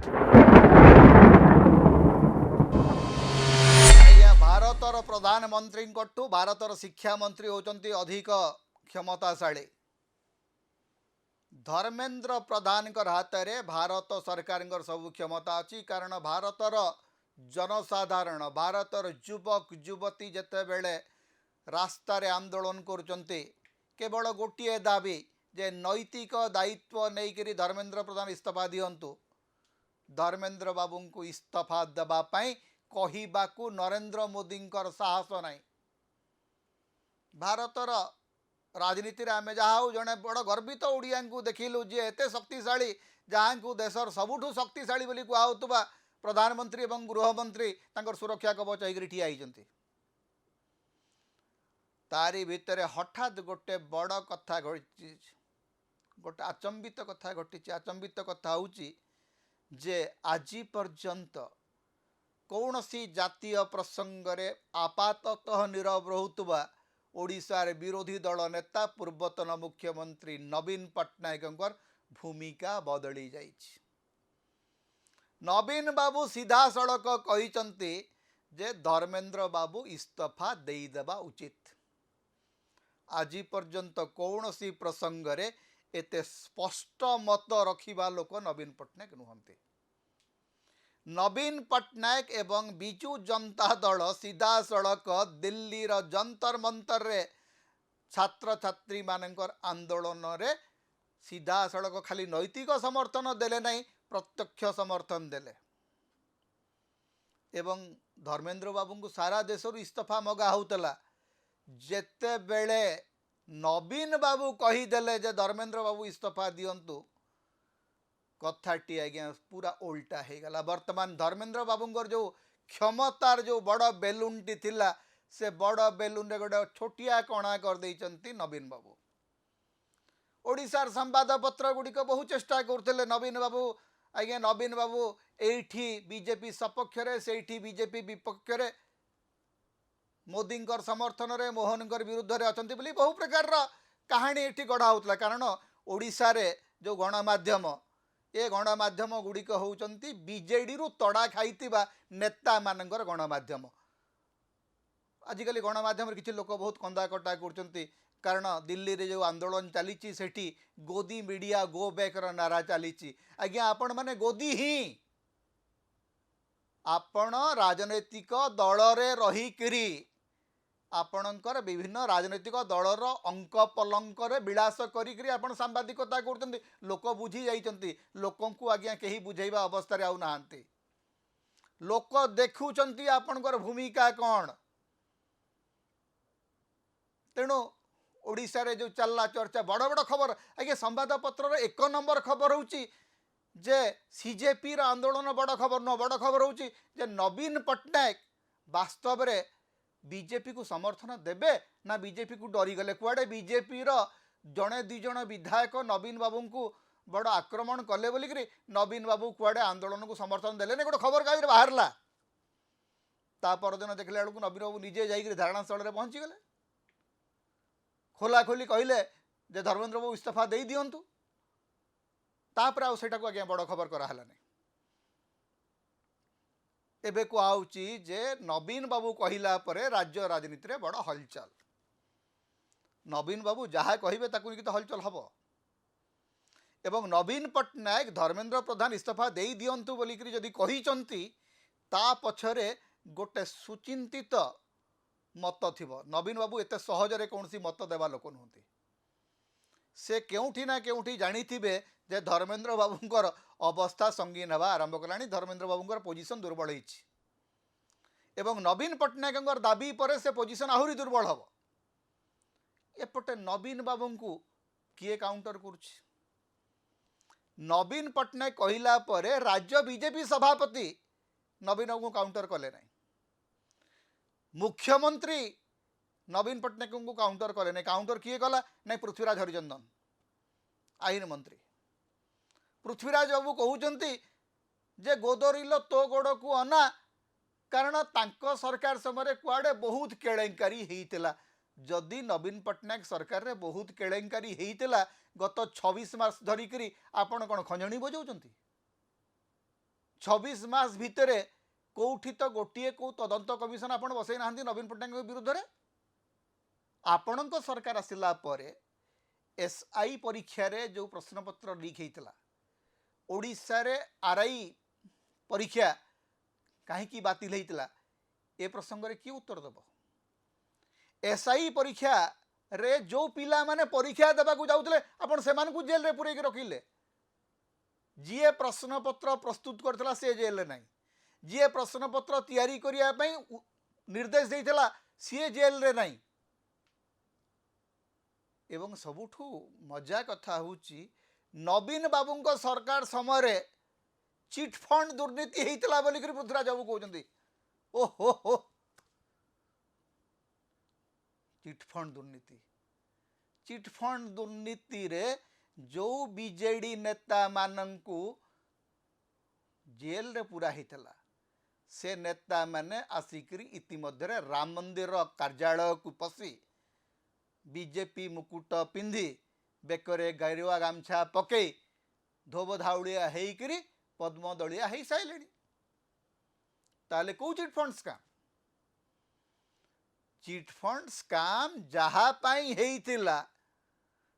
आज्ञा भारतर प्रधानमंत्री भारतर शिक्षा मंत्री होचंती अधिक क्षमताशाली। धर्मेंद्र प्रधान हाथ में भारत सरकार सब क्षमता अच्छी, कारण भारतर जनसाधारण भारतर युवक युवती जिते बेले रास्तार आंदोलन करुँचे केवल गोटे दाबी जे नैतिक दायित्व नहीं धर्मेंद्र प्रधान इस्तीफा दिंतु। धर्मेंद्र बाबू को इस्तीफा देवाई कहवाकू नरेंद्र मोदी साहस ना। भारतर राजनीति आम जहाँ जड़े बड़ गर्वित ओडिया को देखिलु जी एत शक्तिशाली जहाँ को देशर सबुठू शक्तिशाली बोली कहउतबा प्रधानमंत्री एवं गृहमंत्री सुरक्षा कवच होकर ठिया होइछन्ति। तारी भितर हठात गोटे बड़ कथा घटी, गोटे आचंबित कथा घटी। आचंबित कथा होउची जे आज पर्यंत कौन सी जातीय प्रसंग रे आपाततः नीरव रहुतबा ओडिशार विरोधी दल नेता पूर्वतन मुख्यमंत्री नवीन पट्टनायक भूमिका बदली जाइछि। नवीन बाबू सीधा सड़क कहिचंती जे धर्मेंद्र बाबू इस्तीफा देइदेबा उचित। आज पर्यंत कौन सी प्रसंग रे एते स्पष्ट मत रखिबा लोक नवीन पट्टनायक नुहंती। नवीन पट्टनायक एवं बिजू जनता दल सीधा सड़क दिल्ली रो जंतर मंतर रे छात्र छात्री मानकर आंदोलन रे सीधा सड़क खाली नैतिक समर्थन देले नहीं, प्रत्यक्ष समर्थन देले। एवं धर्मेंद्र बाबू को सारा देश इस्तीफा मगा होतला। जेते बेले नवीन बाबू कहीदेले जे धर्मेंद्र बाबू इस्तीफा दियंतु, कथाटी आज्ञा पूरा उल्टा हो गला। वर्तमान धर्मेंद्र बाबूंर जो क्षमतार जो बड़ बेलून टी थिला से बड़ बेलून रे गोटे छोटिया कणा कर देइचंती नवीन बाबू। ओडिशार संवाद पत्र गुड़िक बहु चेष्टा करते नवीन बाबू आज्ञा नवीन बाबू एठी बीजेपी सपक्ष से बीजेपी विपक्ष रे मोदी समर्थन रे मोहन विरुद्ध रे अछंती बोली बहु प्रकार कहानी एठी गढ़ा होतला। कारण ओडिशा रे जो गणमाध्यम ये गणमाध्यम गुड़िक होउचंती बीजेडी रु तड़ा खाइतिबा नेता मानकर गणमाध्यम। आजिकल गणमाध्यम किसी लोक बहुत कंदा कटा करचंती, कारण दिल्ली रे जो आंदोलन चली सेठी गोदी मीडिया गो बैक रो नारा चली। आज्ञा आपण माने गोदी ही आपण राजनैतिक दल रे रही करी आपणकर विभिन्न राजनैतिक दलर अंक पलंक विलास करी आपण सांबादिकता करते लोक बुझी जाइछन्ति। लोकों को आज्ञा कहीं बुझेबा अवस्था आउ नाहांती। लोक देखुछन्ति आपणकर भूमिका कौन। तेणु ओडिशा रे जो चलला चर्चा बड़ बड़ खबर आज्ञा संवाद पत्र एक नंबर खबर होउची जे सीजेपी रा आंदोलन बड़ खबर न। बड़ खबर होउची जे नवीन पट्टनायक वास्तव रे बीजेपी को समर्थन देबे ना बीजेपी को डरी गले। कुआडे बीजेपी रो जड़े दी जण विधायक नवीन बाबू को बड़ आक्रमण कले बोलिक नवीन बाबू कुआडे आंदोलन को समर्थन देले ने गोटे खबर कागज बाहरला। ता परदिन देखले बेलू नवीन बाबू निजे जाइक धारणा स्थल में पहुंची गले। खोला खोली कहले जे धर्मेंद्र बाबू इस्तीफा दे दियंतु। तापर आउ सेटा को आज्ञा बड़ खबर कराहला नहीं। एबे को आउची जे नवीन बाबू कहिला परे राज्य राजनीति रे बड़ हलचल। नवीन बाबू जहाँ कहिबे ताकु कि तो हलचल हबो। एवं नवीन पट्टनायक धर्मेंद्र प्रधान इस्तीफा दे दियंतु बोलिक जदि कहिचंती ता पछरे गोटे सुचिंतित मत थिबो। नवीन बाबू एते सहजरे कौनसी मत देवा लोक नहुंती। से केउठी ना केउठी जानिथिबे जे धर्मेंद्र बाबूंकर अवस्था संगीन हवा आरंभ कलानी। धर्मेंद्र बाबूंकर पोजिशन दुर्बल होइछि एवं नवीन पट्टनायक दाबी पर से पोजिशन आहुरी दुर्बल हम। एपटे नवीन बाबू को किए काउंटर करुछि। नवीन पट्टनायक कहला परे राज्य बीजेपी सभापति नवीन बाबू काउंटर कले नहीं। मुख्यमंत्री नवीन पट्टनायक को काउंटर कले नहीं। काउंटर किए कला नहीं, पृथ्वीराज हरिचंदन आईन मंत्री। पृथ्वीराज बाबू कहउचंती जे गोदरिल तो गोड़ को अना, कारण तांको सरकार समय कुआडे बहुत केलेंकारी होइतिला। जदि नवीन पट्टनायक सरकार रे बहुत केलेंकारी होइतिला गत 26 मास धरिकरी आपण कोन खंजणी बजाउचंती। 26 मास भितर कोठी तो गोटे को तदंत कमिशन आपण बसई ना नवीन पट्टनायक विरुद्ध में आपण सरकार आसला एसआई परीक्षा रे जो प्रश्नपत्र लीक होता ओडिशा रे आरआई परीक्षा कहीं बातिल होता ए प्रसंग रे किए उत्तर दब एसआई परीक्षा रे जो पिला माने परीक्षा देवा जाऊे आपण से जेल रे पुरैक रखिले जी प्रश्नपत्र प्रस्तुत करथिला से जेल रे नहीं जी प्रश्नपत्र तैयारी करिया पई निर्देश देइथिला सी जेल रे नहीं एवं सबुठू मजा कथा होची नवीन बाबू सरकार समय चिटफंड दुर्नीति होता बोलिक पृथ्वीराज बाबू कहते ओहो हो चिटफंड दुर्नीति रे जो बीजेडी नेता मानंकु जेल रे पूरा होता से नेता माने आसिकरी इतिमध्य राम मंदिर कार्यालय को पशि बीजेपी मुकुट पिंधि बेकरे गैरुआ गामछा पकई धोब धाउड़िया होकर पद्मदलिया हो सारे ताले कौ चिटफंड स्काम जहाँ होइतिला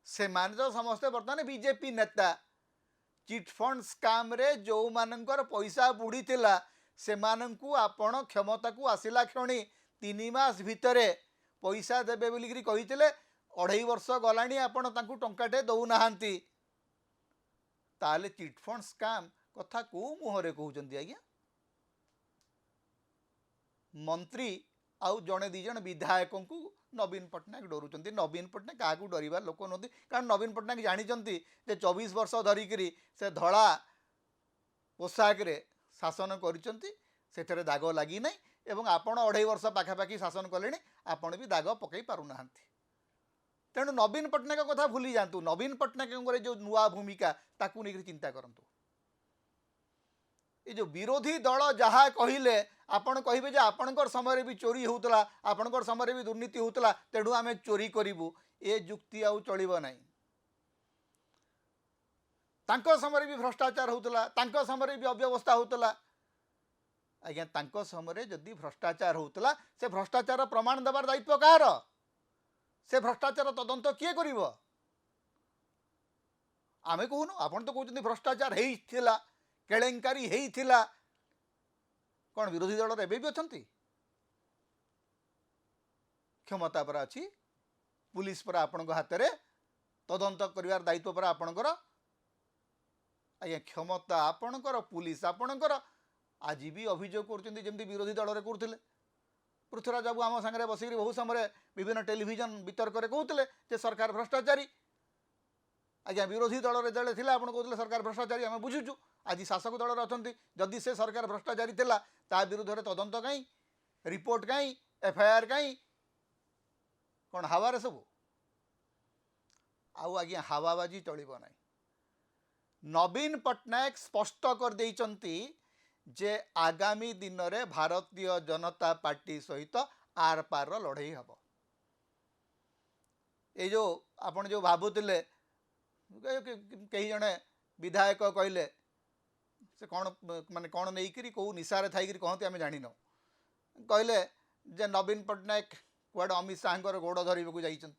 से माने तो समस्ते बर्तमान बीजेपी नेता चिटफंड स्काम रे जो मानकर पैसा बुड़ी थिला से मानंकु आपण क्षमता को आसिला क्षणी 3 मास भितरे पैसा देबे बोलिकरी कहिथिले 2.5 वर्ष गलानी आपण तांकु टंकाटे दउ नाहांती ताले चिटफंड स्काम कथा को मुहरे कहउचंती आज्ञा मंत्री आउ जड़े दी जन विधायक को नवीन पट्टनायक डरुंच नवीन पट्टनायक क्या डरवा लोक नुहति कारण नवीन पट्टनायक जानते 24 वर्ष धरिक से धड़ा पोशाक रे शासन कर दाग लगी ना एवं आपण 2.5 वर्ष पाखापाखि शासन कले आपण भी दाग पकई पारना तेणु नवीन पट्टनायक कथा भूली जातु नवीन पट्टनायक जो नुआ भूमिका ताकू नहीं चिंता करंतु ये जो विरोधी दल जहाँ कहले आपण कहे जे आपणकर समय भी चोरी होता आपणकर समय भी दुर्नीति होता तेणु आम चोरी करूँ ए जुक्ति आउ चलिब नहीं तांको समय भी भ्रष्टाचार होता समय भी अव्यवस्था होता आज्ञा तांको समय जदि भ्रष्टाचार होता से भ्रष्टाचार प्रमाण देवार दायित्व कहार से भ्रष्टाचार तदंत किए कर आमे कहूनु आपण तो कहते भ्रष्टाचार होता केलेंकारी होता कौन विरोधी दल एवं भी अच्छा क्षमता पर अच्छी पुलिस पर आपण हाथ में तदंत कर दायित्व पर आपणकर आज्ञा क्षमता आपणकर पुलिस आपणकर आज भी अभियोग करमती विरोधी दल में करते पृथ्वीराज बाबू आम सागर बसिक बहुत समय विभिन्न टेलीविजन वितर्क कहते सरकार भ्रष्टाचारी आज्ञा विरोधी दल रे जड़े थिला आपण कहते सरकार भ्रष्टाचारी आम बुझुचु आज शासक दल अच्छा जदि से सरकार भ्रष्टाचारी थिला ता विरुद्ध तदंत कहीं रिपोर्ट कहीं एफआईआर कहीं कौन हावारे सब आउ आज्ञा हावाबाजी चलिब ना नवीन पट्टनायक स्पष्ट कर देइचंती जे आगामी दिन में भारतीय जनता पार्टी सहित आर पार लड़ई हम ये जो आपण जो भावुले कई जड़े विधायक कहले से कौन माने कौन नहीं कौ निशारे थी कहते आम जान कहले जे नवीन पट्टनायक कुआड़े अमित शाह गोड़ धरवाक जाइंट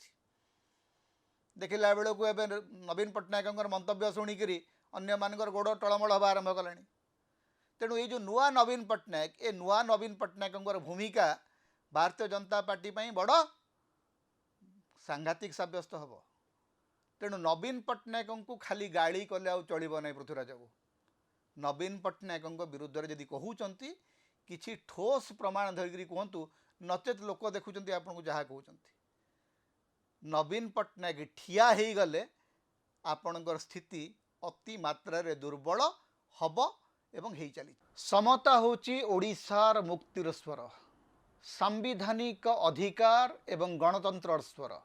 देखला बेलू एवं नवीन पट्टनायक मंतव्य शुणिक अन्य मानकर गोड़ टलमल हवा आरंभ कला तेणु ये जो नुआ नवीन पट्टनायक ए नुआ नवीन पट्टनायक भूमिका भारतीय जनता पार्टी बड़ सांघातिक सब्यस्त हम तेणु नवीन पट्टनायक को खाली गाड़ी कले आ चलो ना पृथ्वीराज बाबू नवीन पट्टनायक विरुद्ध में जदि कहते किसी ठोस प्रमाण धरिक कहतु नचेत लोक देखुं आपको जहाँ कहते नवीन पट्टनायक ठिया हो गले आपणकर स्थिति अति मात्रा रे दुर्बल हब एवं हो चली समता होची ओडिशार मुक्तिर स्वर सांविधानिक अधिकार एवं गणतंत्र स्वर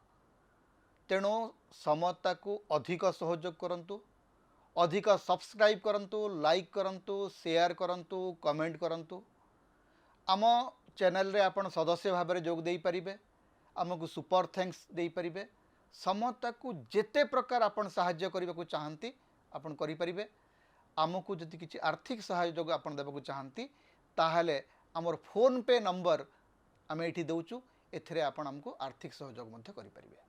तेणु समता को अधिक सहयोग करंतु अधिक सब्सक्राइब करंतु लाइक करंतु शेयर करंतु कमेंट करंतु आम चैनल रे आपण सदस्य भाव में जोग दे पारिबे आमको सुपर थैंक्स दे पारिबे समता को जेते प्रकार आपण सहाय्य करने को चाहती आपण करि परिबे आमको जदि किसी आर्थिक सहयोग आपण देवाक चाहती ताहले आमर फोन पे नंबर आम ये दौचु एथिरे आपण आमको आर्थिक सहयोग करें।